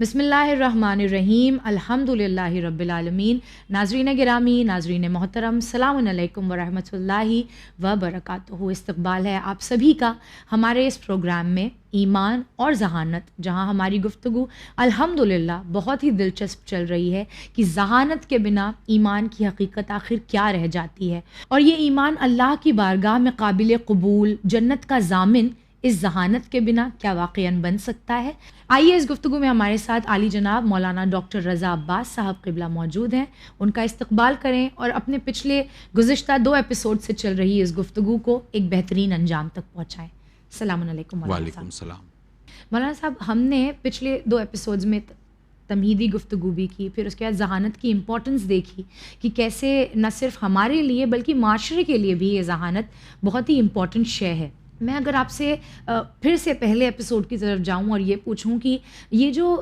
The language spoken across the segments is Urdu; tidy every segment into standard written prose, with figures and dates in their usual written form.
بسم اللہ الرحمن الرحیم، الحمدللہ رب العالمین۔ ناظرین گرامی، ناظرین محترم، السلام علیکم ورحمۃ اللہ وبرکاتہ۔ استقبال ہے آپ سبھی کا ہمارے اس پروگرام میں ایمان اور ذہانت، جہاں ہماری گفتگو الحمدللہ بہت ہی دلچسپ چل رہی ہے کہ ذہانت کے بنا ایمان کی حقیقت آخر کیا رہ جاتی ہے، اور یہ ایمان اللہ کی بارگاہ میں قابل قبول، جنت کا ضامن اس ذہانت کے بنا کیا واقعاً بن سکتا ہے؟ آئیے اس گفتگو میں ہمارے ساتھ عالی جناب مولانا ڈاکٹر رضا عباس صاحب قبلہ موجود ہیں، ان کا استقبال کریں اور اپنے پچھلے گزشتہ 2 ایپیسوڈ سے چل رہی اس گفتگو کو ایک بہترین انجام تک پہنچائیں۔ السلام علیکم مولانا صاحب۔ وعلیکم السلام۔ مولانا صاحب، ہم نے پچھلے 2 ایپیسوڈز میں تمہیدی گفتگو بھی کی، پھر اس کے بعد ذہانت کی امپورٹنس دیکھی کہ کیسے نہ صرف ہمارے لیے بلکہ معاشرے کے لیے بھی یہ ذہانت بہت ہی امپورٹنٹ شے ہے۔ میں اگر آپ سے پھر سے پہلے ایپیسوڈ کی طرف جاؤں اور یہ پوچھوں کہ یہ جو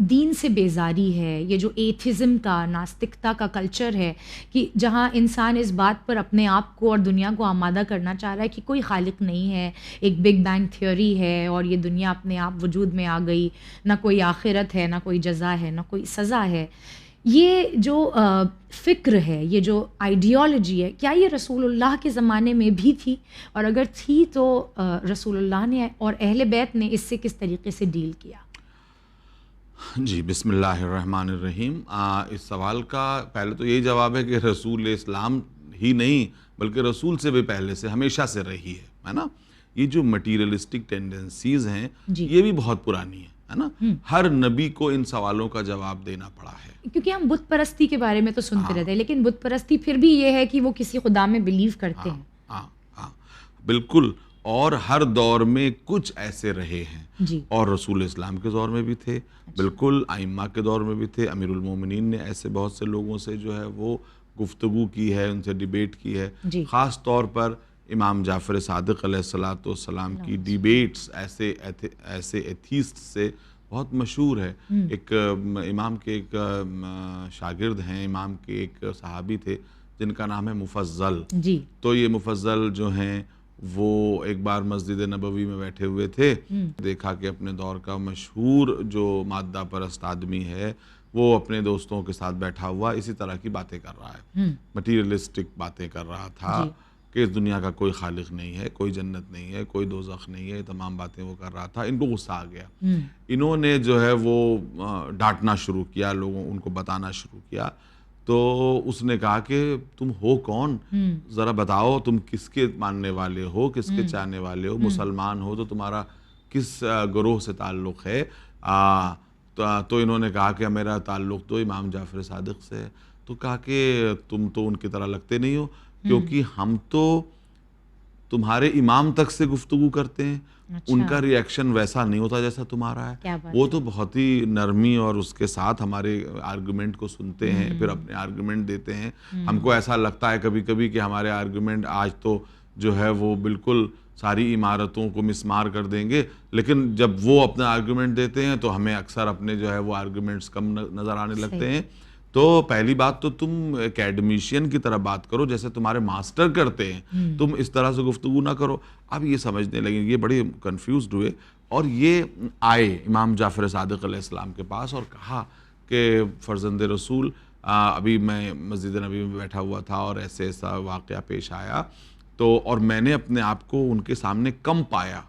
دین سے بیزاری ہے، یہ جو ایتھزم کا، ناستکتا کا کلچر ہے، کہ جہاں انسان اس بات پر اپنے آپ کو اور دنیا کو آمادہ کرنا چاہ رہا ہے کہ کوئی خالق نہیں ہے، ایک بگ بینگ تھیوری ہے اور یہ دنیا اپنے آپ وجود میں آ گئی، نہ کوئی آخرت ہے، نہ کوئی جزا ہے، نہ کوئی سزا ہے، یہ جو فکر ہے، یہ جو آئیڈیالوجی ہے، کیا یہ رسول اللہ کے زمانے میں بھی تھی؟ اور اگر تھی تو رسول اللہ نے اور اہل بیت نے اس سے کس طریقے سے ڈیل کیا؟ جی، بسم اللہ الرحمن الرحیم۔ اس سوال کا پہلے تو یہی جواب ہے کہ رسول اسلام ہی نہیں بلکہ رسول سے بھی پہلے سے ہمیشہ سے رہی ہے نا۔ یہ جو مٹیریلسٹک ٹینڈنسیز ہیں یہ بھی بہت پرانی ہے نا۔ ہر نبی کو ان سوالوں کا جواب دینا پڑا ہے، کیونکہ ہم بت پرستی کے بارے میں تو سنتے رہتے ہیں، لیکن بت پرستی پھر بھی یہ ہے کہ وہ کسی خدا میں بلیو کرتے ہیں۔ ہاں بالکل، اور ہر دور میں کچھ ایسے رہے ہیں جی، اور رسول اسلام کے دور میں بھی تھے، بالکل ائمہ کے دور میں بھی تھے۔ امیر المومنین نے ایسے بہت سے لوگوں سے جو ہے وہ گفتگو کی ہے، ان سے ڈیبیٹ کی ہے۔ خاص طور پر امام جعفر صادق علیہ السلام کی ڈیبیٹس ایسے ایتھیسٹ سے بہت مشہور ہے۔ ایک امام کے ایک شاگرد ہیں، امام کے ایک صحابی تھے جن کا نام ہے مفضل۔ تو یہ مفضل جو ہیں وہ ایک بار مسجد نبوی میں بیٹھے ہوئے تھے، دیکھا کہ اپنے دور کا مشہور جو مادہ پرست آدمی ہے وہ اپنے دوستوں کے ساتھ بیٹھا ہوا اسی طرح کی باتیں کر رہا ہے، مٹیریلسٹک باتیں کر رہا تھا کہ اس دنیا کا کوئی خالق نہیں ہے، کوئی جنت نہیں ہے، کوئی دوزخ نہیں ہے، تمام باتیں وہ کر رہا تھا۔ ان کو غصہ آ گیا، انہوں نے جو ہے وہ ڈانٹنا شروع کیا، لوگوں ان کو بتانا شروع کیا۔ تو اس نے کہا کہ تم ہو کون، ذرا بتاؤ تم کس کے ماننے والے ہو، کس کے چاہنے والے ہو، مسلمان ہو تو تمہارا کس گروہ سے تعلق ہے؟ تو انہوں نے کہا کہ میرا تعلق تو امام جعفر صادق سے ہے۔ تو کہا کہ تم تو ان کی طرح لگتے نہیں ہو، کیونکہ ہم تو تمہارے امام تک سے گفتگو کرتے ہیں، ان کا ری ایکشن ویسا نہیں ہوتا جیسا تمہارا ہے۔ وہ تو بہت ہی نرمی اور اس کے ساتھ ہمارے آرگومنٹ کو سنتے ہیں، پھر اپنے آرگومنٹ دیتے ہیں۔ ہم کو ایسا لگتا ہے کبھی کبھی کہ ہمارے آرگومنٹ آج تو جو ہے وہ بالکل ساری عمارتوں کو مسمار کر دیں گے، لیکن جب وہ اپنا آرگومنٹ دیتے ہیں تو ہمیں اکثر اپنے جو ہے وہ آرگومنٹس کم نظر آنے لگتے ہیں۔ تو پہلی بات تو تم اکیڈمیشین کی طرح بات کرو جیسے تمہارے ماسٹر کرتے ہیں، تم اس طرح سے گفتگو نہ کرو۔ اب یہ سمجھنے لگے، یہ بڑے کنفیوزڈ ہوئے اور یہ آئے امام جعفر صادق علیہ السلام کے پاس اور کہا کہ فرزند رسول، ابھی میں مسجد نبی میں بیٹھا ہوا تھا اور ایسے ایسا واقعہ پیش آیا، تو اور میں نے اپنے آپ کو ان کے سامنے کم پایا،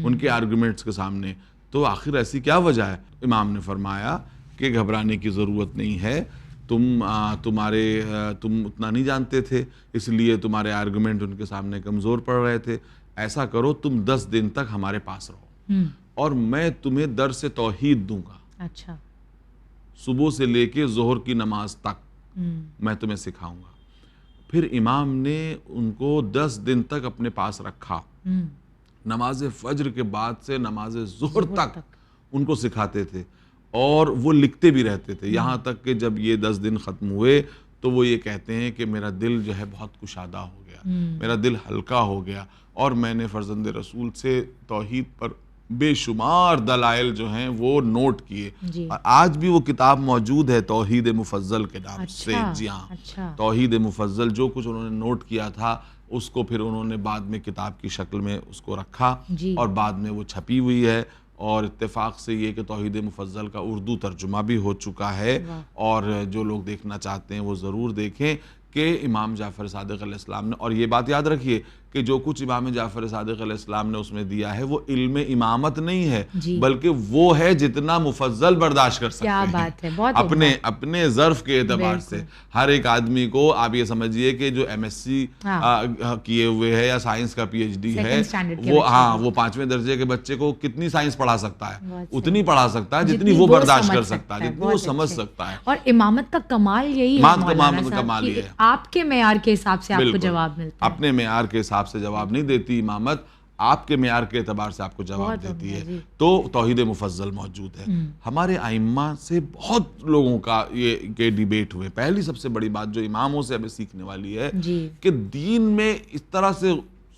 ان کے آرگومنٹس کے سامنے، تو آخر ایسی کیا وجہ ہے؟ امام نے فرمایا کہ گھبرانے کی ضرورت نہیں ہے، تم اتنا نہیں جانتے تھے، اس لیے تمہارے آرگومنٹ ان کے سامنے کمزور پڑ رہے تھے۔ ایسا کرو تم 10 دن تک ہمارے پاس رہو اور میں تمہیں درس توحید دوں گا، اچھا، صبح سے لے کے ظہر کی نماز تک میں تمہیں سکھاؤں گا۔ پھر امام نے ان کو 10 دن تک اپنے پاس رکھا، نماز فجر کے بعد سے نماز ظہر تک ان کو سکھاتے تھے اور وہ لکھتے بھی رہتے تھے، یہاں تک کہ جب یہ 10 دن ختم ہوئے تو وہ یہ کہتے ہیں کہ میرا دل جو ہے بہت کشادہ ہو گیا، میرا دل ہلکا ہو گیا، اور میں نے فرزند رسول سے توحید پر بے شمار دلائل جو ہیں وہ نوٹ کیے، اور آج بھی وہ کتاب موجود ہے توحید مفضل کے نام سے۔ جی ہاں، توحید مفضل، جو کچھ انہوں نے نوٹ کیا تھا اس کو پھر انہوں نے بعد میں کتاب کی شکل میں اس کو رکھا اور بعد میں وہ چھپی ہوئی ہے اور اتفاق سے یہ کہ توحید مفضل کا اردو ترجمہ بھی ہو چکا ہے، اور جو لوگ دیکھنا چاہتے ہیں وہ ضرور دیکھیں کہ امام جعفر صادق علیہ السلام نے، اور یہ بات یاد رکھیے کہ جو کچھ امام جعفر صادق علیہ السلام نے اس میں دیا ہے وہ علم امامت نہیں ہے، بلکہ وہ ہے جتنا مفضل برداشت کر سکتے ہیں۔ کیا بات ہے، بہت اپنے ظرف کے اعتبار سے ہر ایک آدمی کو آپ یہ سمجھیے کہ جو ایم ایس سی کیے ہوئے ہے یا سائنس کا پی ایچ ڈی ہے، وہ 5ویں درجے کے بچے کو کتنی سائنس پڑھا سکتا ہے؟ اتنی پڑھا سکتا ہے جتنی وہ برداشت کر سکتا ہے، جتنی وہ سمجھ سکتا ہے۔ اور امامت کا کمال یہی ہے امامت کا کمال یہ ہے، آپ کے معیار کے حساب سے آپ کو جواب ملتا ہے۔ اپنے معیار کے حساب سے جواب نہیں دیتی امامت، آپ کے معیار کے اعتبار سے آپ کو جواب دیتی ہے۔ تو توحید مفضل موجود ہے۔ ہمارے ائمہ سے بہت لوگوں کا یہ ڈیبیٹ ہوئے۔ پہلی سب سے بڑی بات جو اماموں سے ہمیں سیکھنے والی ہے کہ دین میں اس طرح سے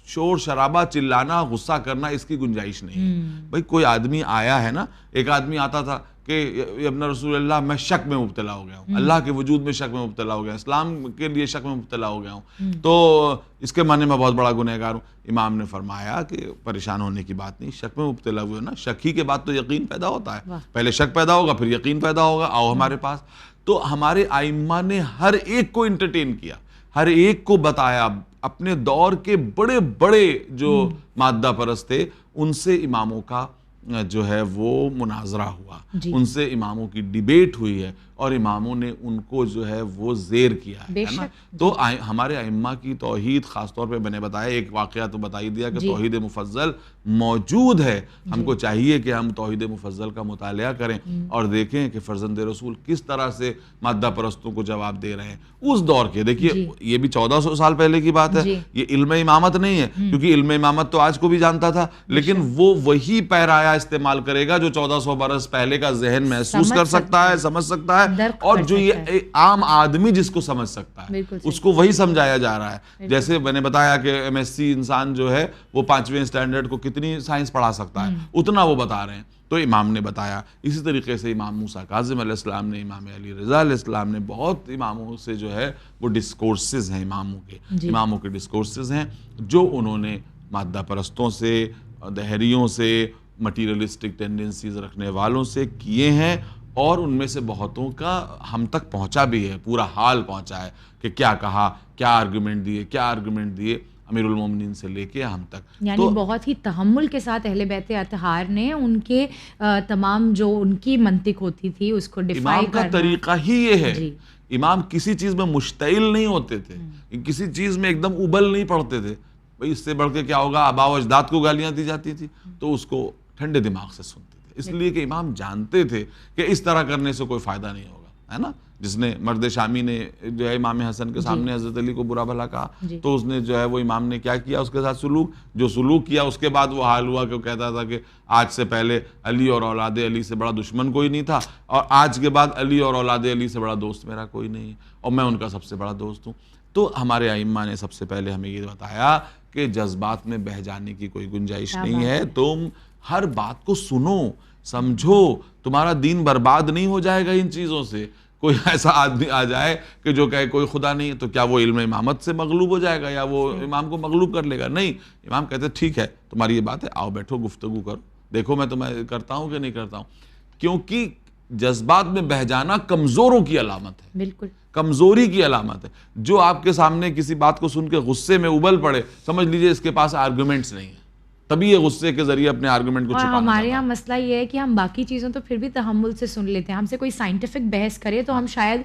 شور شرابہ، چلانا، غصہ کرنا، اس کی گنجائش نہیں۔ بھائی کوئی آدمی آیا ہے نا، ایک آدمی آتا تھا کہ ابن رسول اللہ میں شک میں مبتلا ہو گیا ہوں، اللہ کے وجود میں شک میں مبتلا ہو گیا ہوں، اسلام کے لیے شک میں مبتلا ہو گیا ہوں، تو اس کے معنی میں بہت بڑا گنہگار ہوں۔ امام نے فرمایا کہ پریشان ہونے کی بات نہیں، شک میں مبتلا ہوئے نا، شک ہی کے بعد تو یقین پیدا ہوتا ہے، پہلے شک پیدا ہوگا پھر یقین پیدا ہوگا، آؤ ہمارے پاس۔ تو ہمارے ائمہ نے ہر ایک کو انٹرٹین کیا، ہر ایک کو بتایا۔ اپنے دور کے بڑے بڑے جو مادہ پرست تھے ان سے اماموں کا جو ہے وہ مناظرہ ہوا، ان سے اماموں کی ڈیبیٹ ہوئی ہے، اور اماموں نے ان کو جو ہے وہ زیر کیا ہے نا۔ تو ہمارے ائمہ کی توحید، خاص طور پہ میں نے بتایا ایک واقعہ تو بتا ہی دیا کہ توحید مفضل موجود ہے۔ ہم کو چاہیے کہ ہم توحید مفضل کا مطالعہ کریں اور دیکھیں کہ فرزند رسول کس طرح سے مادہ پرستوں کو جواب دے رہے ہیں اس دور کے۔ دیکھیے یہ بھی 1400 سال پہلے کی بات ہے، یہ علم امامت نہیں ہے، کیونکہ علم امامت تو آج کو بھی جانتا تھا، لیکن وہ وہی پیرایا استعمال کرے گا جو 1400 برس پہلے کا ذہن محسوس کر سکتا ہے، سمجھ سکتا ہے، اور جو یہ عام آدمی جس کو سمجھ سکتا ہے اس کو وہی سمجھایا جا رہا ہے۔ جیسے میں نے بتایا کہ ایم ایس سی انسان جو ہے وہ 5ویں اسٹینڈرڈ کو کتنی سائنس پڑھا سکتا ہے، اتنا وہ بتا رہے ہیں، تو امام نے بتایا۔ اسی طریقے سے امام موسیٰ کاظم علیہ السلام نے، امام علی رضا علیہ السلام نے، بہت اماموں سے جو ہے وہ ڈسکورسز ہیں، اماموں کے ڈسکورسز ہیں جو انہوں نے مادہ پرستوں سے، دہریوں سے، مٹیریلسٹک ٹینڈنسیز رکھنے والوں سے کیے ہیں، اور ان میں سے بہتوں کا ہم تک پہنچا بھی ہے، پورا حال پہنچا ہے کہ کیا کہا، کیا آرگومنٹ دیے امیر المومنین سے لے کے ہم تک۔ یعنی بہت ہی تحمل کے ساتھ اہل بیت اطہار نے ان کے تمام جو ان کی منطق ہوتی تھی اس کو ڈیفائی کرنا۔ امام کا طریقہ ہی یہ ہے، امام کسی چیز میں مشتعل نہیں ہوتے تھے، کسی چیز میں ایک دم ابل نہیں پڑتے تھے۔ بھئی اس سے بڑھ کے کیا ہوگا، آباء و اجداد کو گالیاں دی جاتی تھی تو اس کو ٹھنڈے دماغ سے سنتے تھے، اس لیے کہ امام جانتے تھے کہ اس طرح کرنے سے کوئی فائدہ نہیں ہوگا، ہے نا۔ جس نے مرد شامی نے جو ہے امام حسن کے سامنے حضرت علی کو برا بھلا کہا تو اس نے جو ہے وہ امام نے کیا کیا اس کے ساتھ سلوک کیا، اس کے بعد وہ حال ہوا کہ وہ کہتا تھا کہ آج سے پہلے علی اور اولاد علی سے بڑا دشمن کوئی نہیں تھا، اور آج کے بعد علی اور اولاد علی سے بڑا دوست میرا کوئی نہیں ہے، اور میں ان کا سب سے بڑا دوست ہوں۔ تو ہمارے ائمہ نے سب سے پہلے ہمیں یہ بتایا کہ جذبات میں بہہ جانے کی کوئی گنجائش نہیں ہے، تم ہر بات کو سنو، سمجھو، تمہارا دین برباد نہیں ہو جائے گا ان چیزوں سے۔ کوئی ایسا آدمی آ جائے کہ جو کہے کوئی خدا نہیں ہے، تو کیا وہ علم امامت سے مغلوب ہو جائے گا یا وہ امام کو مغلوب کر لے گا؟ نہیں، امام کہتے ٹھیک ہے تمہاری یہ بات ہے، آؤ بیٹھو گفتگو کرو، دیکھو میں تمہیں کرتا ہوں کہ نہیں کرتا ہوں، کیونکہ جذبات میں بہہ جانا کمزوروں کی علامت ہے، بالکل کمزوری کی علامت ہے۔ جو آپ کے سامنے کسی بات کو سن کے غصے میں ابل پڑے، سمجھ لیجئے اس کے پاس آرگومنٹس نہیں ہیں، تبھی یہ غصے کے ذریعے اپنے آرگومنٹ کو چھپانا چاہتا ہے۔ ہمارے یہاں مسئلہ یہ ہے کہ ہم باقی چیزوں تو پھر بھی تحمل سے سن لیتے ہیں، ہم سے کوئی سائنٹیفک بحث کرے تو ہم شاید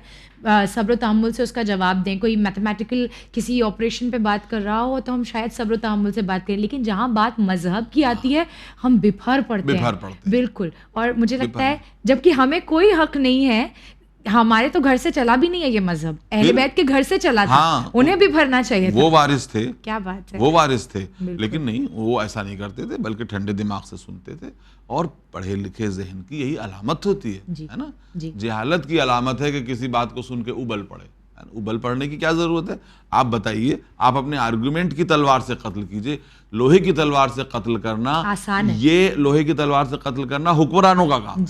صبر و تحمل سے اس کا جواب دیں، کوئی میتھمیٹیکل کسی آپریشن پہ بات کر رہا ہو تو ہم شاید صبر و تحمل سے بات کریں، لیکن جہاں بات مذہب کی آتی ہے ہم بپھر پڑتے ہیں، بالکل۔ اور مجھے لگتا ہے جبکہ ہمیں کوئی حق نہیں ہے، ہمارے تو گھر سے چلا بھی نہیں ہے یہ مذہب، اہل بیت کے گھر سے چلا تھا، انہیں بھی بھرنا چاہیے تھا، وہ وارث تھے، کیا بات ہے، وہ وارث تھے، لیکن نہیں، وہ ایسا نہیں کرتے تھے، بلکہ ٹھنڈے دماغ سے سنتے تھے۔ اور پڑھے لکھے ذہن کی یہی علامت ہوتی ہے نا۔ جہالت کی علامت ہے کہ کسی بات کو سن کے ابل پڑے، ابل پڑنے کی کیا ضرورت ہے؟ آپ بتائیے، آپ اپنے آرگومنٹ کی تلوار سے قتل کیجئے، لوہے کی تلوار سے قتل کرنا آسان ہے، یہ لوہے کی تلوار سے قتل کرنا حکمرانوں کا کام،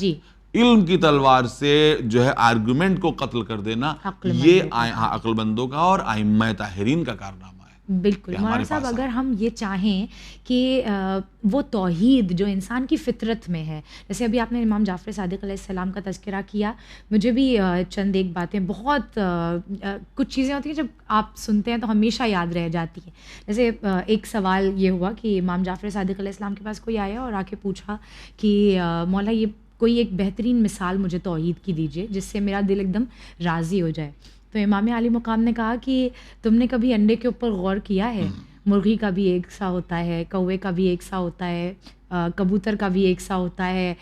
علم کی تلوار سے جو ہے آرگومنٹ کو قتل کر دینا یہ عقل مندوں کا اور ائمہ طاہرین کا کارنامہ ہے۔ بالکل مولانا صاحب، اگر ہم یہ چاہیں کہ وہ توحید جو انسان کی فطرت میں ہے، جیسے ابھی آپ نے امام جعفر صادق علیہ السلام کا تذکرہ کیا، مجھے بھی چند ایک باتیں بہت کچھ چیزیں ہوتی ہیں جب آپ سنتے ہیں تو ہمیشہ یاد رہ جاتی ہیں. جیسے ایک سوال یہ ہوا کہ امام جعفر صادق علیہ السلام کے پاس کوئی آیا اور آ کے پوچھا کہ مولا یہ کوئی ایک بہترین مثال مجھے توحید کی دیجیے جس سے میرا دل ایک دم راضی ہو جائے. تو امام عالی مقام نے کہا کہ تم نے کبھی انڈے کے اوپر غور کیا ہے؟ مرغی کا بھی ایک سا ہوتا ہے، کوے کا بھی ایک سا ہوتا ہے، کبوتر کا بھی ایک سا ہوتا ہے،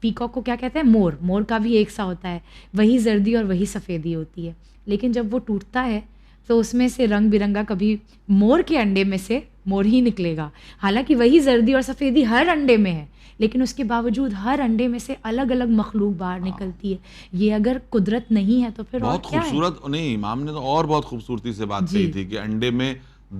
پیکاک کو کیا کہتے ہیں، مور کا بھی ایک سا ہوتا ہے. وہی زردی اور وہی سفیدی ہوتی ہے، لیکن جب وہ ٹوٹتا ہے تو اس میں سے رنگ برنگا کبھی مور کے انڈے میں سے مور ہی نکلے گا. حالانکہ وہی زردی اور سفیدی ہر انڈے میں ہے، لیکن اس کے باوجود ہر انڈے میں سے الگ الگ مخلوق باہر نکلتی ہے. یہ اگر قدرت نہیں ہے تو پھر بہت خوبصورت. نہیں، امام نے تو اور بہت خوبصورتی سے بات کہی تھی کہ انڈے میں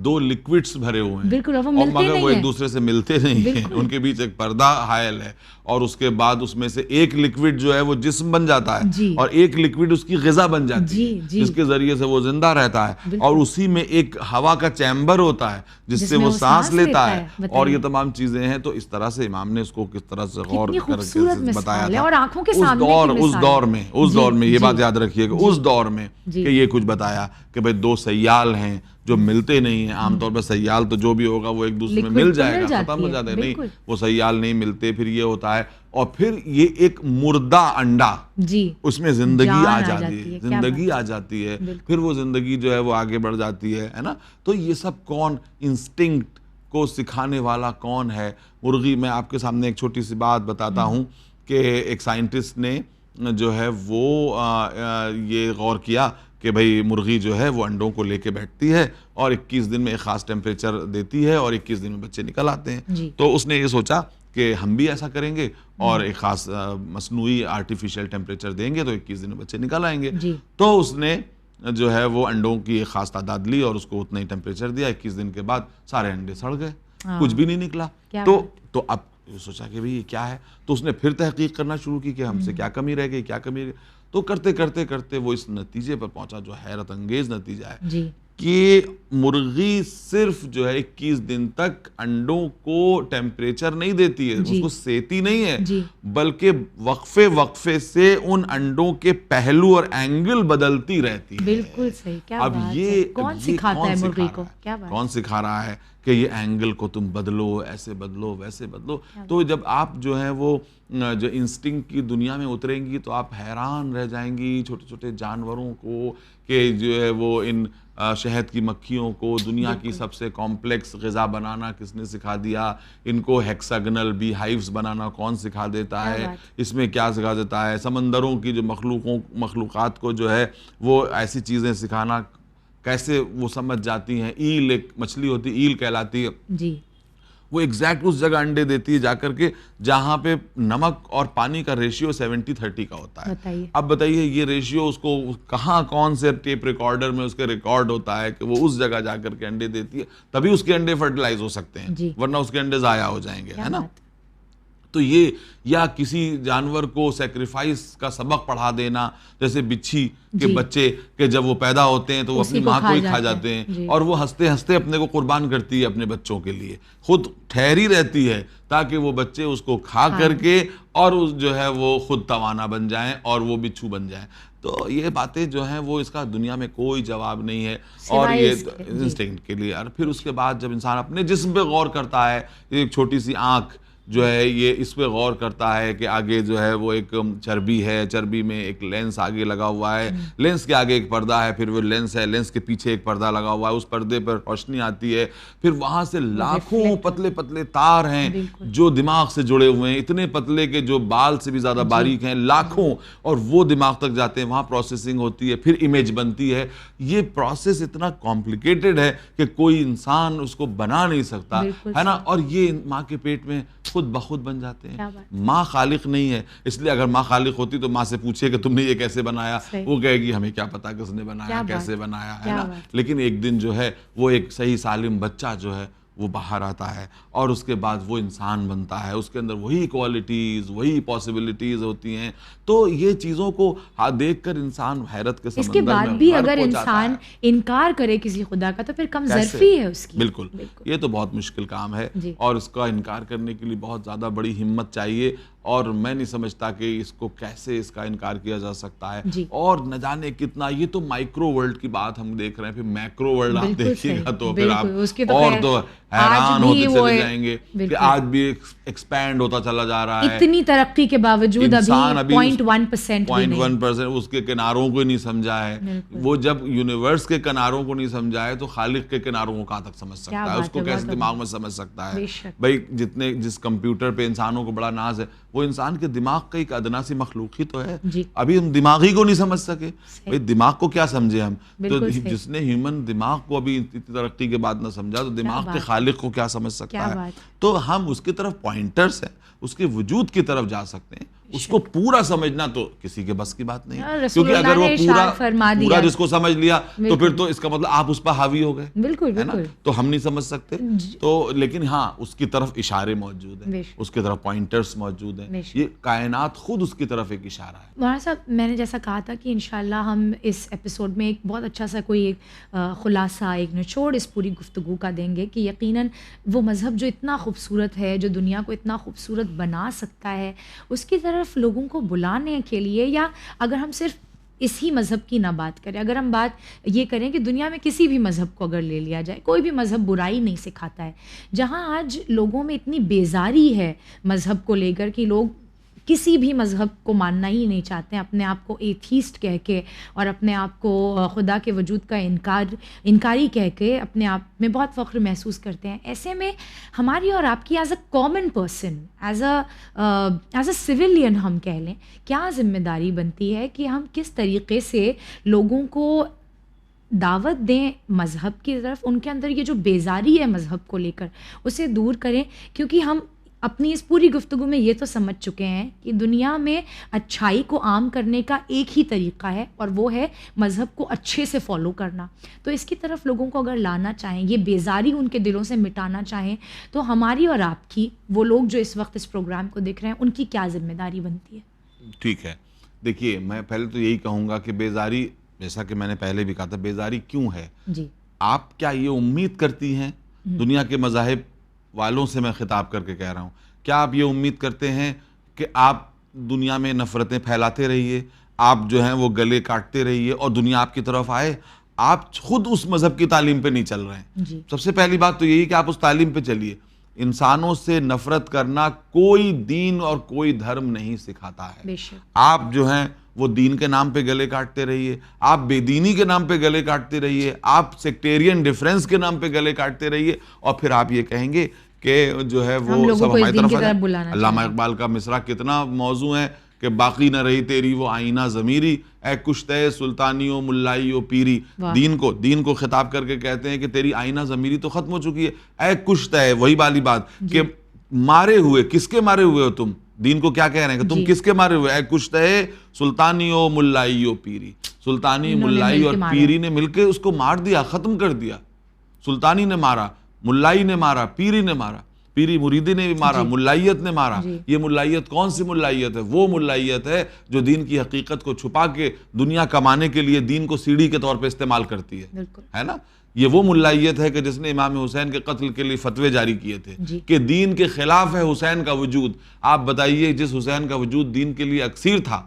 2 لکوڈز بھرے ہوئے ہیں، بالکل، اور مگر وہ ایک دوسرے سے ملتے نہیں ہیں، ان کے بیچ ایک پردہ حائل ہے، اور اس کے بعد اس میں سے ایک لکوڈ جو ہے وہ جسم بن جاتا ہے اور ایک لکوڈ اس کی غذا بن جاتی ہے جس کے ذریعے سے وہ زندہ رہتا ہے، اور اسی میں ایک ہوا کا چیمبر ہوتا ہے جس سے وہ سانس لیتا ہے، اور یہ تمام چیزیں ہیں. تو اس طرح سے امام نے اس کو کس طرح سے غور کر کے بتایا تھا. اور آنکھوں کے سامنے اس دور میں یہ بات یاد رکھیے کہ اس دور میں کہ یہ کچھ بتایا کہ بھئی 2 سیال ہیں جو ملتے نہیں ہیں. عام طور پر سیال تو جو بھی ہوگا وہ ایک دوسرے میں مل جائے گا، ختم ہو جاتا ہے. نہیں، وہ سیال نہیں ملتے. پھر یہ ہوتا ہے، اور پھر یہ ایک مردہ انڈا، اس میں زندگی آ جاتی ہے، پھر وہ زندگی جو ہے وہ آگے بڑھ جاتی ہے نا. تو یہ سب کون انسٹنکٹ کو سکھانے والا کون ہے؟ مرغی. میں آپ کے سامنے ایک چھوٹی سی بات بتاتا ہوں کہ ایک سائنٹسٹ نے جو ہے وہ یہ غور کیا کہ بھئی مرغی جو ہے وہ انڈوں کو لے کے بیٹھتی ہے اور 21 دن میں ایک خاص ٹیمپریچر دیتی ہے اور 21 دن میں بچے نکل آتے ہیں. تو اس نے یہ سوچا کہ ہم بھی ایسا کریں گے اور ایک خاص مصنوعی آرٹیفیشل ٹیمپریچر دیں گے تو 21 دن میں بچے نکل آئیں گے. تو اس نے جو ہے وہ انڈوں کی ایک خاص تعداد لی اور اس کو اتنا ہی ٹیمپریچر دیا. 21 دن کے بعد سارے انڈے سڑ گئے، کچھ بھی نہیں نکلا. تو اب سوچا کہ بھئی یہ کیا ہے؟ تو اس نے پھر تحقیق کرنا شروع کی کہ ہم سے کیا کمی رہ گئی، کیا کمی رہ گئی. تو کرتے کرتے کرتے وہ اس نتیجے پر پہنچا جو حیرت انگیز نتیجہ ہے کہ مرغی صرف جو ہے 21 دن تک انڈوں کو ٹیمپریچر نہیں دیتی ہے، اس کو سیتی نہیں ہے، بلکہ وقفے سے ان انڈوں کے پہلو اور اینگل بدلتی رہتی ہے. بالکل صحیح. کیا اب یہ کون سکھاتا ہے مرغی کو؟ کون سکھا رہا ہے کہ یہ اینگل کو تم بدلو، ایسے بدلو، ویسے بدلو؟ تو جب آپ جو ہے وہ جو انسٹنکٹ کی دنیا میں اتریں گی تو آپ حیران رہ جائیں گی چھوٹے چھوٹے جانوروں کو کہ جو ہے وہ ان شہد کی مکھیوں کو دنیا کی سب سے کمپلیکس غذا بنانا کس نے سکھا دیا، ان کو ہیکساگنل بی ہائیوز بنانا کون سکھا دیتا ہے، اس میں کیا سکھا دیتا ہے، سمندروں کی جو مخلوقات کو جو ہے وہ ایسی چیزیں سکھانا کیسے وہ سمجھ جاتی ہیں. ایل ایک مچھلی ہوتی ہے، ایل کہلاتی ہے، وہ ایگزیکٹ اس جگہ انڈے دیتی ہے جا کر کے جہاں پہ نمک اور پانی کا ریشیو 70-30 کا ہوتا ہے. اب بتائیے یہ ریشیو اس کو کہاں کون سے ٹیپ ریکارڈر میں اس کے ریکارڈ ہوتا ہے کہ وہ اس جگہ جا کر کے انڈے دیتی ہے، تبھی اس کے انڈے فرٹیلائز ہو سکتے ہیں، ورنہ اس کے انڈے ضائع ہو جائیں گے، ہے نا. تو یہ یا کسی جانور کو سیکریفائس کا سبق پڑھا دینا، جیسے بچھی کے بچے کہ جب وہ پیدا ہوتے ہیں تو وہ اپنی ماں کو ہی کھا جاتے ہیں اور وہ ہنستے ہنستے اپنے کو قربان کرتی ہے اپنے بچوں کے لیے، خود ٹھہری رہتی ہے تاکہ وہ بچے اس کو کھا کر کے اور جو ہے وہ خود توانا بن جائیں اور وہ بچھو بن جائیں. تو یہ باتیں جو ہیں وہ اس کا دنیا میں کوئی جواب نہیں ہے، اور یہ انسٹنکٹ کے لیے. اور پھر اس کے بعد جب انسان اپنے جسم پہ غور کرتا ہے، ایک چھوٹی سی آنکھ جو ہے یہ اس پہ غور کرتا ہے کہ آگے جو ہے وہ ایک چربی ہے، چربی میں ایک لینس آگے لگا ہوا ہے، لینس کے آگے ایک پردہ ہے، پھر وہ لینس ہے، لینس کے پیچھے ایک پردہ لگا ہوا ہے، اس پردے پر روشنی آتی ہے، پھر وہاں سے لاکھوں پتلے پتلے تار ہیں جو دماغ سے جڑے ہوئے ہیں، اتنے پتلے کہ جو بال سے بھی زیادہ باریک ہیں، لاکھوں، اور وہ دماغ تک جاتے ہیں، وہاں پروسیسنگ ہوتی ہے، پھر امیج بنتی ہے. یہ پروسیس اتنا کمپلیکیٹڈ ہے کہ کوئی انسان اس کو بنا نہیں سکتا، ہے نا. اور یہ ماں کے پیٹ میں خود بخود بن جاتے ہیں. ماں خالق نہیں ہے، اس لیے اگر ماں خالق ہوتی تو ماں سے پوچھے کہ تم نے یہ کیسے بنایا، وہ کہے گی ہمیں کیا پتا کس نے بنایا، کیسے بنایا، ہے نا. لیکن ایک دن جو ہے وہ ایک صحیح سالم بچہ جو ہے وہ باہر آتا ہے اور اس کے بعد وہ انسان بنتا ہے, اس کے اندر وہی کوالٹیز وہی پاسبلٹیز ہوتی ہیں. تو یہ چیزوں کو دیکھ کر انسان حیرت کے سمندر میں اس کے بعد بھی اگر انسان انکار کرے کسی خدا کا تو پھر کم ظرفی ہے اس کی. بالکل, یہ تو بہت مشکل کام ہے اور اس کا انکار کرنے کے لیے بہت زیادہ بڑی ہمت چاہیے, اور میں نہیں سمجھتا کہ اس کو کیسے اس کا انکار کیا جا سکتا ہے. اور نہ جانے کتنا, یہ تو مائکرو ورلڈ کی بات ہم دیکھ رہے ہیں, پھر میکرو ورلڈ آپ دیکھیے گا تو پھر آپ اور تو حیران ہوتے چلے جائیں گے کہ آج بھی ایکسپینڈ ہوتا چلا جا رہا ہے. اتنی ترقی کے باوجود ابھی 0.1% اس کے کناروں کو نہیں سمجھا ہے. وہ جب یونیورس کے کناروں کو نہیں سمجھا ہے تو خالق کے کناروں کو کہاں تک سمجھ سکتا ہے, اس کو کیسے دماغ میں سمجھ سکتا ہے. بھائی جس کمپیوٹر پہ انسانوں کو بڑا ناز ہے, وہ انسان کے دماغ کا ایک ادنا سی مخلوق ہی تو ہے. ابھی ہم دماغ ہی کو نہیں سمجھ سکے. بھائی دماغ کو کیا سمجھے ہم, تو جس نے ہیومن دماغ کو ابھی اتنی ترقی کے بعد نہ سمجھا تو دماغ کے خالق کو کیا سمجھ سکتا ہے. تو ہم اس کی طرف پوائنٹرز ہیں, اس کے وجود کی طرف جا سکتے ہیں. اس کو پورا سمجھنا تو کسی کے بس کی بات نہیں, کیونکہ اگر وہ پورا جس کو سمجھ لیا تو پھر تو اس کا مطلب آپ اس پر حاوی ہو گئے, ہے نا, تو ہم نہیں سمجھ سکتے. تو لیکن ہاں اس کی طرف اشارے موجود ہیں, اس کی طرف پوائنٹرز موجود ہیں, یہ کائنات خود اس کی طرف ایک اشارہ ہے. مولانا صاحب, میں نے جیسا کہا تھا کہ انشاءاللہ ہم اس ایپیسوڈ میں ایک بہت اچھا سا کوئی ایک خلاصہ, ایک نچوڑ اس پوری گفتگو کا دیں گے کہ یقیناً وہ مذہب جو اتنا خوبصورت ہے, جو دنیا کو اتنا خوبصورت بنا سکتا ہے, اس کی طرف لوگوں کو بلانے کے لیے, یا اگر ہم صرف اسی مذہب کی نہ بات کریں, اگر ہم بات یہ کریں کہ دنیا میں کسی بھی مذہب کو اگر لے لیا جائے, کوئی بھی مذہب برائی نہیں سکھاتا ہے. جہاں آج لوگوں میں اتنی بیزاری ہے مذہب کو لے کر کہ لوگ کسی بھی مذہب کو ماننا ہی نہیں چاہتے ہیں, اپنے آپ کو ایتھیسٹ کہہ کے اور اپنے آپ کو خدا کے وجود کا انکاری کہہ کے اپنے آپ میں بہت فخر محسوس کرتے ہیں. ایسے میں ہماری اور آپ کی as a common person, as a civilian ہم کہہ لیں, کیا ذمہ داری بنتی ہے کہ ہم کس طریقے سے لوگوں کو دعوت دیں مذہب کی طرف, ان کے اندر یہ جو بیزاری ہے مذہب کو لے کر اسے دور کریں. کیونکہ ہم اپنی اس پوری گفتگو میں یہ تو سمجھ چکے ہیں کہ دنیا میں اچھائی کو عام کرنے کا ایک ہی طریقہ ہے, اور وہ ہے مذہب کو اچھے سے فالو کرنا. تو اس کی طرف لوگوں کو اگر لانا چاہیں, یہ بیزاری ان کے دلوں سے مٹانا چاہیں, تو ہماری اور آپ کی, وہ لوگ جو اس وقت اس پروگرام کو دیکھ رہے ہیں, ان کی کیا ذمہ داری بنتی ہے؟ ٹھیک ہے, دیکھیے میں پہلے تو یہی کہوں گا کہ بیزاری, جیسا کہ میں نے پہلے بھی کہا تھا, بیزاری کیوں ہے. جی, آپ کیا یہ امید کرتی ہیں, دنیا کے مذاہب والوں سے میں خطاب کر کے کہہ رہا ہوں, کیا آپ یہ امید کرتے ہیں کہ آپ دنیا میں نفرتیں پھیلاتے رہیے, آپ جو ہیں وہ گلے کاٹتے رہیے اور دنیا آپ کی طرف آئے؟ آپ خود اس مذہب کی تعلیم پہ نہیں چل رہے ہیں. سب سے پہلی بات تو یہی کہ آپ اس تعلیم پہ چلیے. انسانوں سے نفرت کرنا کوئی دین اور کوئی دھرم نہیں سکھاتا ہے. آپ جو ہیں وہ دین کے نام پہ گلے کاٹتے رہیے, آپ بے دینی کے نام پہ گلے کاٹتے رہیے, آپ سیکٹیرین ڈیفرنس کے نام پہ گلے کاٹتے رہیے, اور پھر آپ یہ کہیں گے کہ جو ہے وہ سب ہماری طرف ہے. علامہ اقبال کا مصرع کتنا موضوع ہے کہ باقی نہ رہی تیری وہ آئینہ ضمیری, اے کشتے سلطانی و ملائی و پیری. دین کو خطاب کر کے کہتے ہیں کہ تیری آئینہ ضمیری تو ختم ہو چکی ہے, اے کشتے. وہی والی بات کہ مارے ہوئے, کس کے مارے ہوئے ہو تم؟ دین کو کیا کہہ رہے ہیں کہ تم کس کے مارے ہوئے؟ اے کشتے سلطانی و ملائی و پیری. سلطانی, ملائی اور پیری نے مل کے اس کو مار دیا, ختم کر دیا. سلطانی نے مارا, ملائی نے مارا, پیری نے مارا, پیری مریدی نے بھی مارا, ملائیت نے مارا. یہ ملائیت کون سی ملائیت ہے؟ وہ ملائیت ہے جو دین کی حقیقت کو چھپا کے دنیا کمانے کے لیے دین کو سیڑھی کے طور پہ استعمال کرتی ہے نا. یہ وہ ملائیت ہے کہ جس نے امام حسین کے قتل کے لیے فتوے جاری کیے تھے کہ دین کے خلاف ہے حسین کا وجود. آپ بتائیے, جس حسین کا وجود دین کے لیے اکثیر تھا,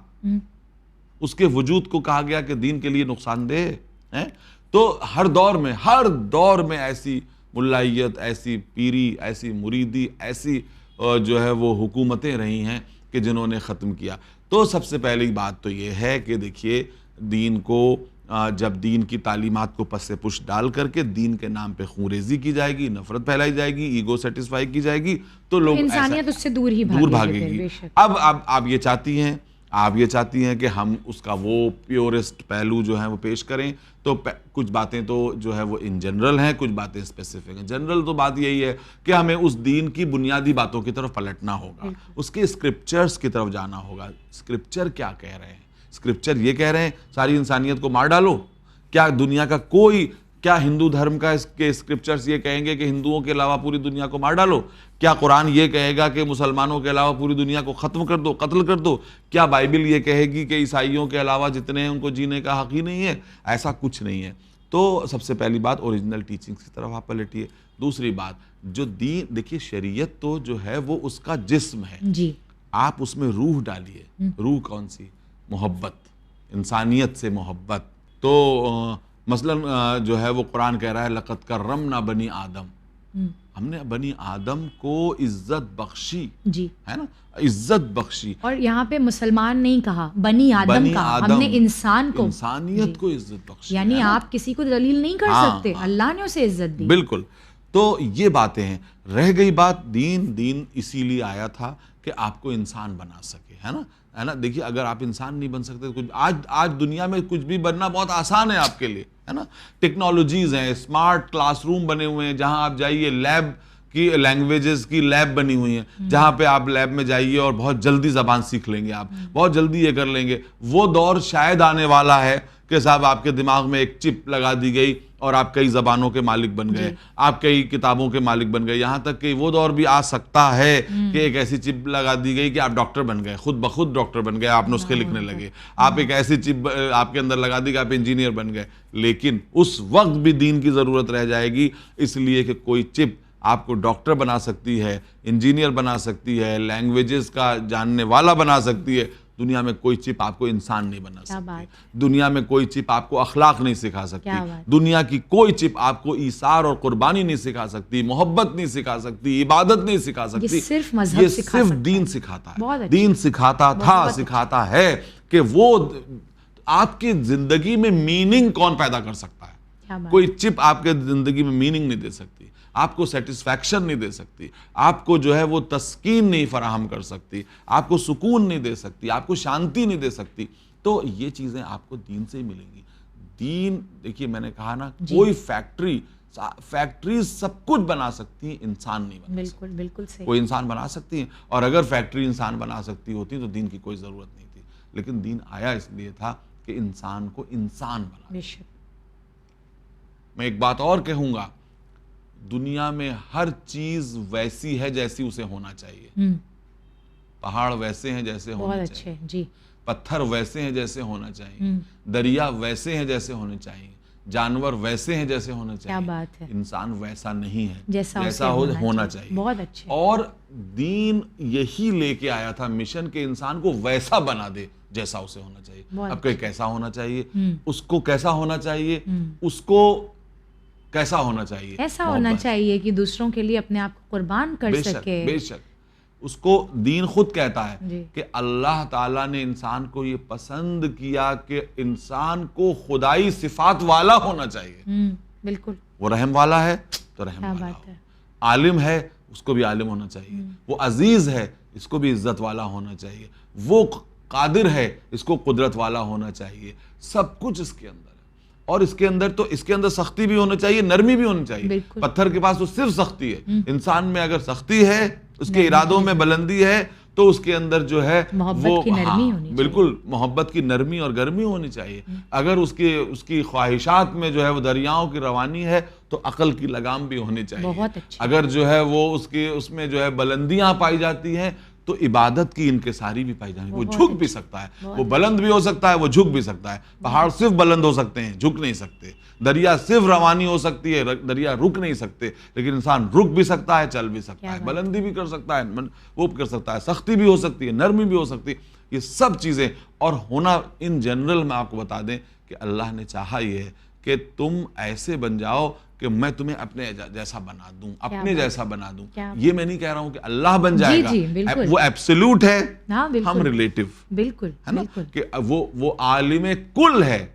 اس کے وجود کو کہا گیا کہ دین کے لیے نقصان دہ ہے. تو ہر دور میں ایسی ملائیت, ایسی پیری, ایسی مریدی, ایسی جو ہے وہ حکومتیں رہی ہیں کہ جنہوں نے ختم کیا. تو سب سے پہلی بات تو یہ ہے کہ دیکھیے, دین کو جب دین کی تعلیمات کو پس پش ڈال کر کے دین کے نام پہ خونریزی کی جائے گی, نفرت پھیلائی جائے گی, ایگو سیٹسفائی کی جائے گی, تو لوگ انسانیت اس سے دور بھاگے گی. اب آپ یہ چاہتی ہیں کہ ہم اس کا وہ پیورسٹ پہلو جو ہیں وہ پیش کریں. تو کچھ باتیں تو جو ہے وہ ان جنرل ہیں, کچھ باتیں اسپیسیفک ہیں. جنرل تو بات یہی ہے کہ ہمیں اس دین کی بنیادی باتوں کی طرف پلٹنا ہوگا, اس کے اسکرپچرز کی طرف جانا ہوگا. اسکرپچر کیا کہہ رہے ہیں؟ اسکرپچر یہ کہہ رہے ہیں ساری انسانیت کو مار ڈالو. کیا دنیا کا کوئی کیا ہندو دھرم کا اس کے اسکرپچرز یہ کہیں گے کہ ہندوؤں کے علاوہ پوری دنیا کو مار ڈالو؟ کیا قرآن یہ کہے گا کہ مسلمانوں کے علاوہ پوری دنیا کو ختم کر دو، قتل کر دو؟ کیا بائبل یہ کہے گی کہ عیسائیوں کے علاوہ جتنے ہیں ان کو جینے کا حق ہی نہیں ہے؟ ایسا کچھ نہیں ہے. تو سب سے پہلی بات اوریجنل ٹیچنگز کی طرف آپ پلٹیے. دوسری بات جو دین، دیکھیے شریعت تو جو ہے وہ اس کا جسم ہے جی، آپ اس میں روح ڈالیے. روح کون سی؟ محبت، انسانیت سے محبت. تو مثلا جو ہے وہ قرآن کہہ رہا ہے لقد کرمنا بنی آدم، ہم نے بنی آدم کو عزت بخشی، جی ہے نا، عزت بخشی. اور یہاں پہ مسلمان نہیں کہا، بنی آدم کہا، ہم نے انسان کو، انسانیت کو عزت بخشی. یعنی آپ کسی کو ذلیل نہیں کر سکتے، اللہ نے اسے عزت دی. بالکل. تو یہ باتیں ہیں. رہ گئی بات دین اسی لیے آیا تھا کہ آپ کو انسان بنا سکے، ہے نا. دیکھیے اگر آپ انسان نہیں بن سکتے تو آج دنیا میں کچھ بھی بننا بہت آسان ہے آپ کے لیے، ہے نا. ٹیکنالوجیز ہیں، اسمارٹ کلاس روم بنے ہوئے ہیں، جہاں آپ جائیے لیب کی لینگویجز کی لیب بنی ہوئی ہیں، جہاں پہ آپ لیب میں جائیے اور بہت جلدی زبان سیکھ لیں گے، آپ بہت جلدی یہ کر لیں گے. وہ دور شاید آنے والا ہے کہ صاحب آپ کے دماغ میں ایک چپ لگا دی گئی اور آپ کئی زبانوں کے مالک بن گئے، آپ کئی کتابوں کے مالک بن گئے. یہاں تک کہ وہ دور بھی آ سکتا ہے کہ ایک ایسی چپ لگا دی گئی کہ آپ ڈاکٹر بن گئے، خود بخود ڈاکٹر بن گئے، آپ نسخے لکھنے لگے. آپ ایک ایسی چپ آپ کے اندر لگا دی کہ آپ انجینئر بن گئے. لیکن اس وقت بھی دین کی ضرورت رہ جائے گی، اس لیے کہ کوئی چپ آپ کو ڈاکٹر بنا سکتی ہے، انجینئر بنا سکتی ہے، لینگویجز کا جاننے والا بنا سکتی ہے. دنیا میں کوئی چپ آپ کو انسان نہیں بنا سکتی. دنیا میں کوئی چپ آپ کو اخلاق نہیں سکھا سکتی. دنیا کی کوئی چپ آپ کو ایثار اور قربانی نہیں سکھا سکتی، محبت نہیں سکھا سکتی، عبادت نہیں سکھا سکتی. یہ صرف مذہب سکھا صرف دین سکھاتا ہے. دین سکھاتا تھا، سکھاتا ہے کہ وہ آپ کی زندگی میں میننگ کون پیدا کر سکتا ہے. کوئی چپ آپ کے زندگی میں میننگ نہیں دے سکتی، آپ کو سیٹسفیکشن نہیں دے سکتی، آپ کو جو ہے وہ تسکین نہیں فراہم کر سکتی، آپ کو سکون نہیں دے سکتی، آپ کو شانتی نہیں دے سکتی. تو یہ چیزیں آپ کو دین سے ہی ملیں گی. دین، دیکھیے میں نے کہا نا، کوئی فیکٹری سب کچھ بنا سکتی ہیں، انسان نہیں بنا سکتی. بالکل بالکل صحیح. کوئی انسان بنا سکتی ہیں، اور اگر فیکٹری انسان بنا سکتی ہوتی تو دین کی کوئی ضرورت نہیں تھی. لیکن دین آیا اس لیے تھا کہ انسان کو انسان بنا. میں ایک بات اور کہوں گا، دنیا میں ہر چیز ویسی ہے جیسی اسے ہونا چاہیے. پہاڑ ویسے ہیں جیسے ہونا چاہیے، جی. پتھر ویسے ہیں جیسے ہونا چاہیے، دریا ویسے ہیں جیسے ہونے چاہیے، جانور ویسے ہیں جیسے ہونا چاہیے. کیا بات ہے. انسان ویسا نہیں ہے جیسا ہونا چاہیے. بہت اچھا. اور دین یہی لے کے آیا تھا مشن کہ انسان کو ویسا بنا دے جیسا اسے ہونا چاہیے. اب کہ کیسا ہونا چاہیے، اس کو کیسا ہونا چاہیے، اس کو کیسا ہونا چاہیے، ایسا ہونا چاہیے کہ دوسروں کے لیے اپنے آپ کو قربان کر سکے. بے شک. اس کو دین خود کہتا ہے کہ اللہ تعالیٰ نے انسان کو یہ پسند کیا کہ انسان کو خدائی صفات والا ہونا چاہیے. بالکل. وہ رحم والا ہے تو رحم والا ہو، عالم ہے اس کو بھی عالم ہونا چاہیے، وہ عزیز ہے اس کو بھی عزت والا ہونا چاہیے، وہ قادر ہے اس کو قدرت والا ہونا چاہیے. سب کچھ اس کے اندر. اور اس کے اندر سختی بھی ہونا چاہیے، نرمی بھی ہونی چاہیے. پتھر کے پاس تو صرف سختی ہے، انسان میں اگر سختی ہے، اس کے ارادوں میں بلندی ہے، تو اس کے اندر جو ہے وہ بالکل محبت کی نرمی اور گرمی ہونی چاہیے. اگر اس کی خواہشات میں جو ہے وہ دریاؤں کی روانی ہے تو عقل کی لگام بھی ہونی چاہیے. اگر جو ہے وہ اس میں جو ہے بلندیاں پائی جاتی ہیں تو عبادت کی انکساری بھی پائی جائیں. وہ جھک بھی سکتا ہے، وہ بلند بھی ہو سکتا ہے، وہ جھک بھی سکتا ہے. پہاڑ صرف بلند ہو سکتے ہیں، جھک نہیں سکتے. دریا صرف روانی ہو سکتی ہے، دریا رک نہیں سکتے. لیکن انسان رک بھی سکتا ہے، چل بھی سکتا ہے، بلندی بھی کر سکتا ہے، وہ بھی کر سکتا ہے، سختی بھی ہو سکتی ہے، نرمی بھی ہو سکتی ہے. یہ سب چیزیں اور ہونا ان جنرل میں آپ کو بتا دیں کہ اللہ نے چاہا یہ ہے کہ تم ایسے بن جاؤ کہ میں تمہیں اپنے جیسا بنا دوں، اپنے جیسا بنا دوں. یہ میں نہیں کہہ رہا ہوں کہ اللہ بن جائے گا، وہ ایبسولوٹ ہے، ہم ریلیٹیو، بالکل ہے نا، کہ وہ عالم کل ہے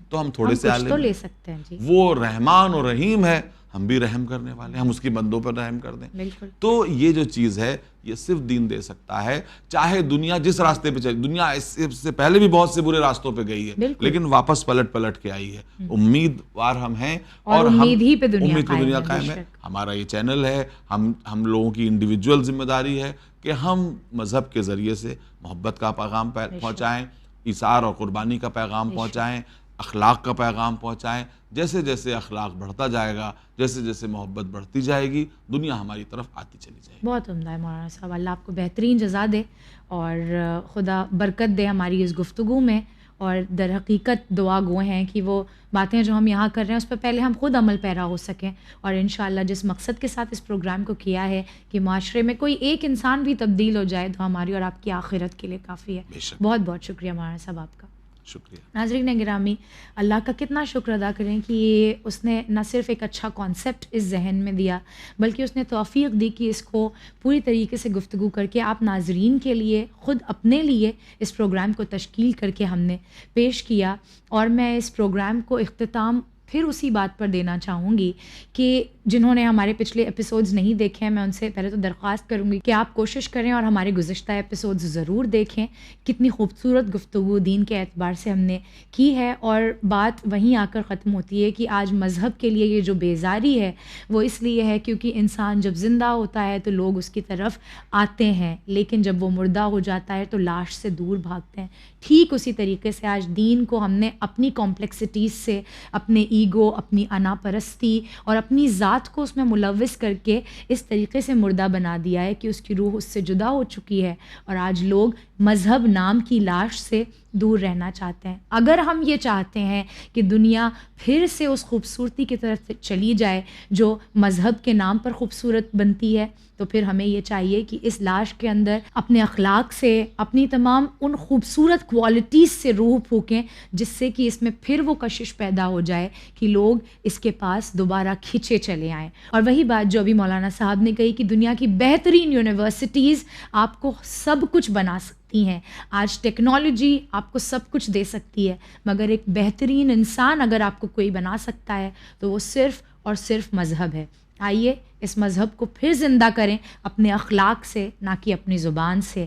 تو ہم تھوڑے سے عالم لے سکتے ہیں. وہ رحمان اور رحیم ہے، ہم بھی رحم کرنے والے ہیں، ہم اس کی بندوں پر رحم کر دیں. تو یہ جو چیز ہے یہ صرف دین دے سکتا ہے. چاہے دنیا جس راستے پہ چلے، دنیا اس سے پہلے بھی بہت سے برے راستوں پہ گئی ہے، لیکن واپس پلٹ کے آئی ہے. امیدوار ہم ہیں اور امید پہ دنیا قائم ہے. ہمارا یہ چینل ہے، ہم لوگوں کی انڈیویجول ذمہ داری ہے کہ ہم مذہب کے ذریعے سے محبت کا پیغام پہنچائیں، ایثار اور قربانی کا پیغام پہنچائیں، اخلاق کا پیغام پہنچائیں. جیسے جیسے اخلاق بڑھتا جائے گا، جیسے جیسے محبت بڑھتی جائے گی، دنیا ہماری طرف آتی چلی جائے گی. بہت عمدہ ہے مولانا صاحب، اللہ آپ کو بہترین جزا دے اور خدا برکت دے ہماری اس گفتگو میں. اور در حقیقت دعا گو ہیں کہ وہ باتیں جو ہم یہاں کر رہے ہیں اس پہ پہلے ہم خود عمل پیرا ہو سکیں، اور انشاءاللہ جس مقصد کے ساتھ اس پروگرام کو کیا ہے کہ معاشرے میں کوئی ایک انسان بھی تبدیل ہو جائے تو ہماری اور آپ کی آخرت کے لیے کافی ہے. بہت بہت شکریہ مولانا صاحب آپ کا. شکریہ. ناظرین گرامی، اللہ کا کتنا شکر ادا کریں کہ یہ اس نے نہ صرف ایک اچھا کانسیپٹ اس ذہن میں دیا بلکہ اس نے توفیق دی کہ اس کو پوری طریقے سے گفتگو کر کے آپ ناظرین کے لیے، خود اپنے لیے اس پروگرام کو تشکیل کر کے ہم نے پیش کیا. اور میں اس پروگرام کو اختتام پھر اسی بات پر دینا چاہوں گی کہ جنہوں نے ہمارے پچھلے ایپیسوڈز نہیں دیکھے ہیں، میں ان سے پہلے تو درخواست کروں گی کہ آپ کوشش کریں اور ہمارے گزشتہ ایپیسوڈز ضرور دیکھیں. کتنی خوبصورت گفتگو دین کے اعتبار سے ہم نے کی ہے، اور بات وہیں آ کر ختم ہوتی ہے کہ آج مذہب کے لیے یہ جو بیزاری ہے وہ اس لیے ہے کیونکہ انسان جب زندہ ہوتا ہے تو لوگ اس کی طرف آتے ہیں، لیکن جب وہ مردہ ہو جاتا ہے تو لاش سے دور بھاگتے ہیں. ٹھیک اسی طریقے سے آج دین کو ہم نے اپنی کمپلیکسٹیز سے، اپنے ایگو، اپنی انا پرستی اور اپنی ذات کو اس میں ملوث کر کے اس طریقے سے مردہ بنا دیا ہے کہ اس کی روح اس سے جدا ہو چکی ہے، اور آج لوگ مذہب نام کی لاش سے دور رہنا چاہتے ہیں. اگر ہم یہ چاہتے ہیں کہ دنیا پھر سے اس خوبصورتی کی طرف چلی جائے جو مذہب کے نام پر خوبصورت بنتی ہے، تو پھر ہمیں یہ چاہیے کہ اس لاش کے اندر اپنے اخلاق سے، اپنی تمام ان خوبصورت کوالٹیز سے روح پھونکیں جس سے کہ اس میں پھر وہ کشش پیدا ہو جائے کہ لوگ اس کے پاس دوبارہ کھنچے چلے آئیں. اور وہی بات جو ابھی مولانا صاحب نے کہی کہ دنیا کی بہترین یونیورسٹیز آپ کو سب کچھ بنا سکتی ہیں. آج ٹیکنالوجی آپ کو سب کچھ دے سکتی ہے، مگر ایک بہترین انسان اگر آپ کو کوئی بنا سکتا ہے تو وہ صرف اور صرف مذہب ہے. آئیے اس مذہب کو پھر زندہ کریں اپنے اخلاق سے، نہ کہ اپنی زبان سے.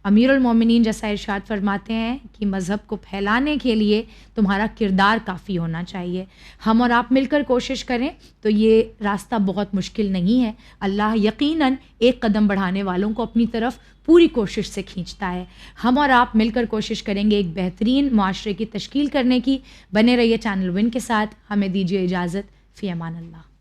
امیر المومنین جیسا ارشاد فرماتے ہیں کہ مذہب کو پھیلانے کے لیے تمہارا کردار کافی ہونا چاہیے. ہم اور آپ مل کر کوشش کریں تو یہ راستہ بہت مشکل نہیں ہے. اللہ یقیناً ایک قدم بڑھانے والوں کو اپنی طرف پوری کوشش سے کھینچتا ہے. ہم اور آپ مل کر کوشش کریں گے ایک بہترین معاشرے کی تشکیل کرنے کی. بنے رہیے چینل ون کے ساتھ. ہمیں دیجیے اجازت. فی امان اللہ.